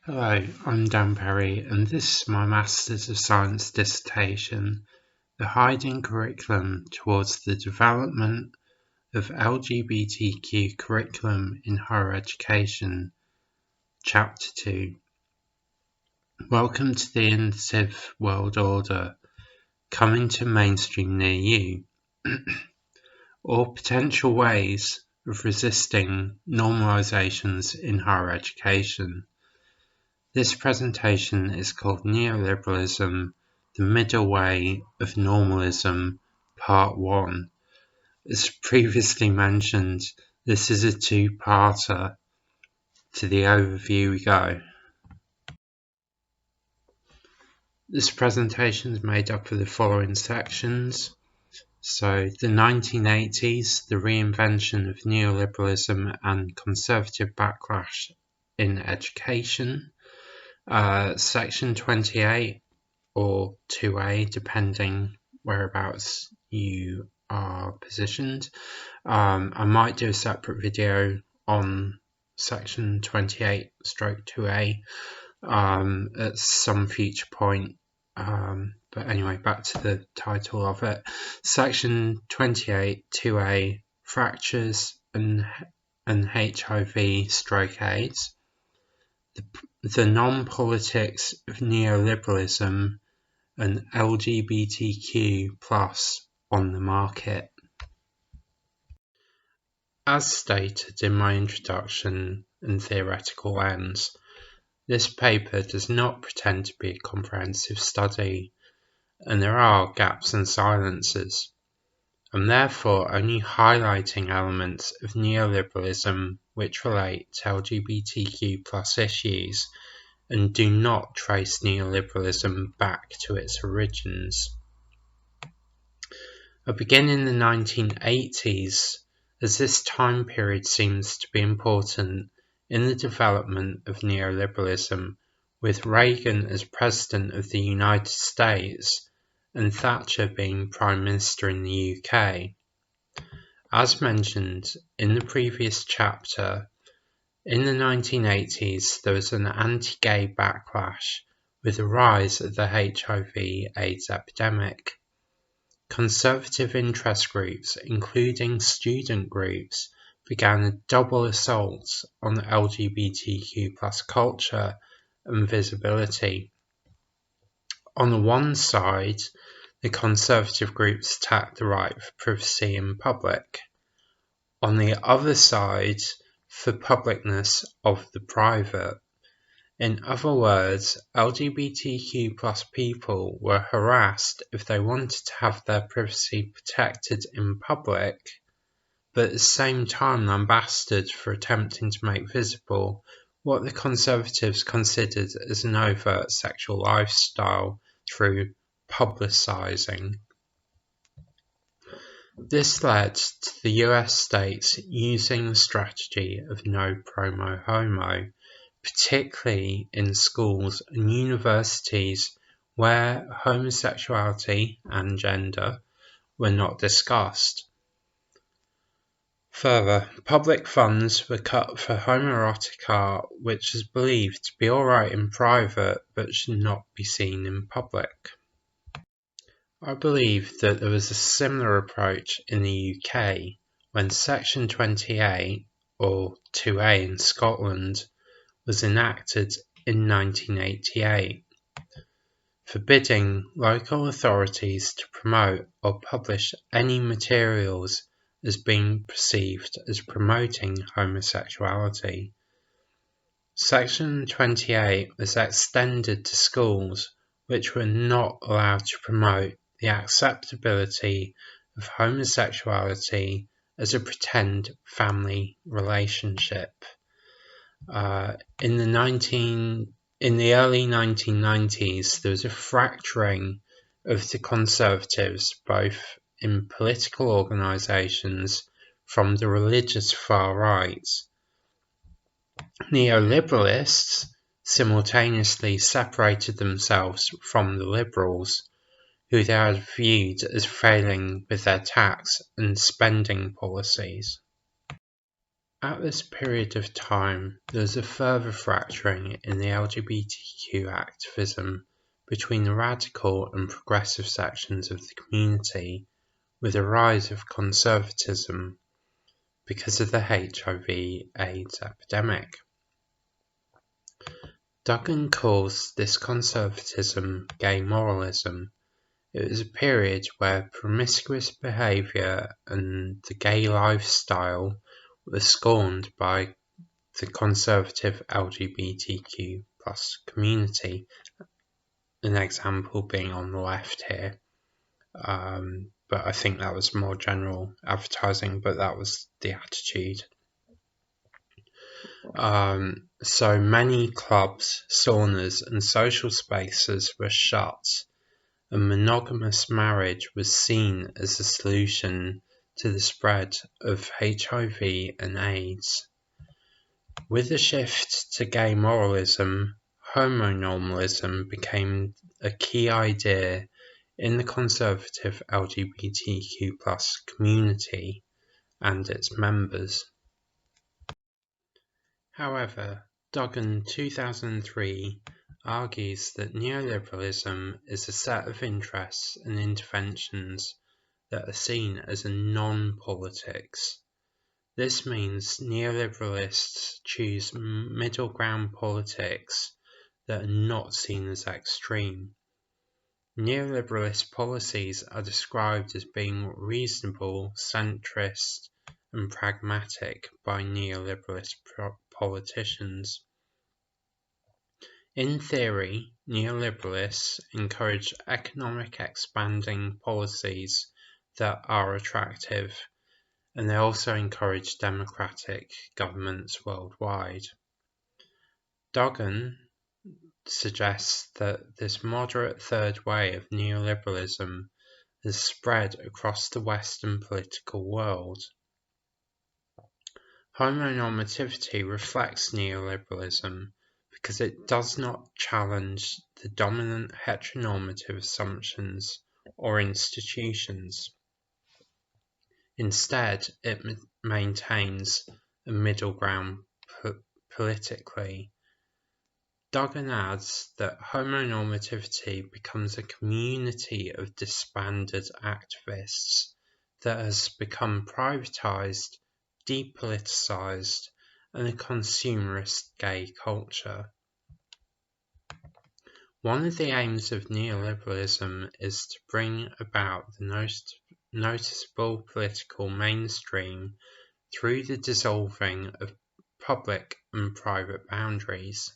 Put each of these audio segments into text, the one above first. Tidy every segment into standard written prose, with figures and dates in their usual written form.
Hello, I'm Dan Perry, and this is my Masters of Science dissertation, The Hiding Curriculum Towards the Development of LGBTQ Curriculum in Higher Education, Chapter 2. Welcome to the Innovative World Order, coming to mainstream near you, or potential ways of resisting normalizations in higher education. This presentation is called Neoliberalism, the Middle Way of Normalism, Part 1. As previously mentioned, this is a two-parter. To the overview we go. This presentation is made up of the following sections. So, the 1980s, the reinvention of neoliberalism and conservative backlash in education. Section 28 or 2A, depending whereabouts you are positioned. I might do a separate video on section 28/2A at some future point. But anyway, back to the title of it. Section 28/2A, fractures and HIV/AIDS. The non-politics of neoliberalism and LGBTQ+ on the market. As stated in my introduction and theoretical ends, this paper does not pretend to be a comprehensive study, and there are gaps and silences. I'm therefore only highlighting elements of neoliberalism which relate to LGBTQ+ issues and do not trace neoliberalism back to its origins. I begin in the 1980s, as this time period seems to be important in the development of neoliberalism, with Reagan as President of the United States and Thatcher being Prime Minister in the UK. As mentioned in the previous chapter, in the 1980s there was an anti-gay backlash with the rise of the HIV/AIDS epidemic. Conservative interest groups, including student groups, began a double assault on LGBTQ+ culture and visibility. On the one side, the conservative groups attacked the right for privacy in public. On the other side, for publicness of the private. In other words, LGBTQ+ people were harassed if they wanted to have their privacy protected in public, but at the same time lambasted for attempting to make visible what the conservatives considered as an overt sexual lifestyle through publicising. This led to the US states using the strategy of no promo homo, particularly in schools and universities where homosexuality and gender were not discussed. Further, public funds were cut for homoerotic art, which is believed to be alright in private but should not be seen in public. I believe that there was a similar approach in the UK when Section 28, or 2A in Scotland, was enacted in 1988, forbidding local authorities to promote or publish any materials as being perceived as promoting homosexuality. Section 28 was extended to schools which were not allowed to promote the acceptability of homosexuality as a pretend family relationship. In the early 1990s, there was a fracturing of the conservatives, both in political organisations from the religious far right. Neoliberalists simultaneously separated themselves from the liberals, who they had viewed as failing with their tax and spending policies. At this period of time, there was a further fracturing in the LGBTQ activism between the radical and progressive sections of the community, with a rise of conservatism because of the HIV/AIDS epidemic. Duggan calls this conservatism gay moralism. It was a period where promiscuous behaviour and the gay lifestyle were scorned by the conservative LGBTQ plus community, an example being on the left here. But I think that was more general advertising, but that was the attitude. So many clubs, saunas, and social spaces were shut, and monogamous marriage was seen as a solution to the spread of HIV and AIDS. With the shift to gay moralism, homonormalism became a key idea in the conservative LGBTQ plus community and its members. However, Duggan 2003 argues that neoliberalism is a set of interests and interventions that are seen as a non-politics. This means neoliberalists choose middle ground politics that are not seen as extreme. Neoliberalist policies are described as being reasonable, centrist, and pragmatic by neoliberalist politicians. In theory, neoliberalists encourage economic expanding policies that are attractive, and they also encourage democratic governments worldwide. Duggan suggests that this moderate third way of neoliberalism has spread across the Western political world. Homonormativity reflects neoliberalism because it does not challenge the dominant heteronormative assumptions or institutions. Instead, it maintains a middle ground politically. Duggan adds that homonormativity becomes a community of disbanded activists that has become privatized, depoliticized, and a consumerist gay culture. One of the aims of neoliberalism is to bring about the noticeable political mainstream through the dissolving of public and private boundaries.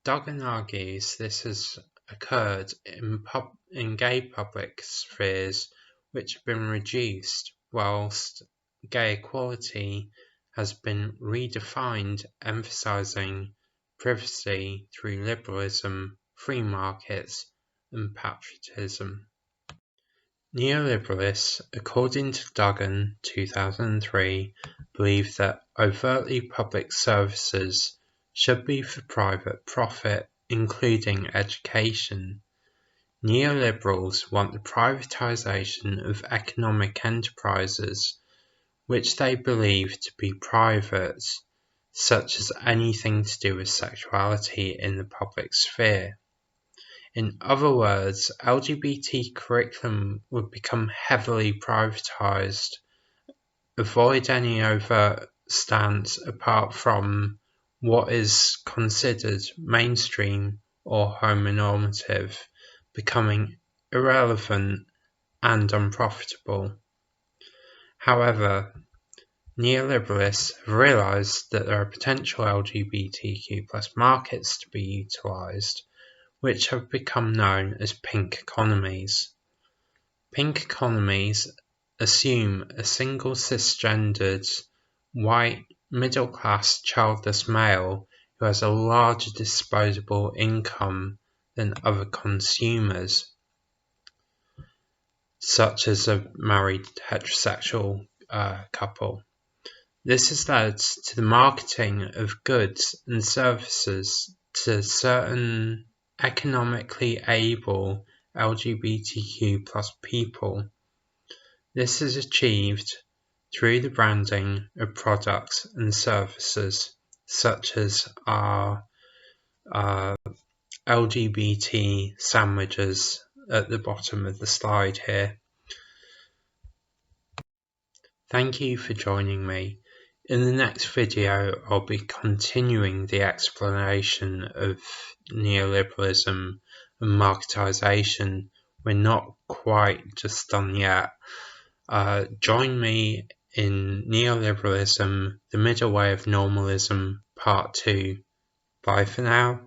Duggan argues this has occurred in gay public spheres which have been reduced, whilst gay equality has been redefined, emphasizing privacy through liberalism, free markets, and patriotism. Neoliberalists, according to Duggan 2003, believe that overtly public services should be for private profit, including education. Neoliberals want the privatization of economic enterprises, which they believe to be private, such as anything to do with sexuality in the public sphere. In other words, LGBT curriculum would become heavily privatized, avoid any overt stance apart from what is considered mainstream or homonormative, becoming irrelevant and unprofitable. However, neoliberalists have realized that there are potential LGBTQ plus markets to be utilized, which have become known as pink economies. Pink economies assume a single cisgendered, white, middle-class, childless male who has a larger disposable income than other consumers, such as a married heterosexual couple. This has led to the marketing of goods and services to certain economically able LGBTQ plus people. This is achieved through the branding of products and services, such as our LGBT sandwiches at the bottom of the slide here. Thank you for joining me. In the next video, I'll be continuing the explanation of neoliberalism and marketisation. We're not quite just done yet. Join me in Neoliberalism, the Middle Way of Normalism, Part 2. Bye for now.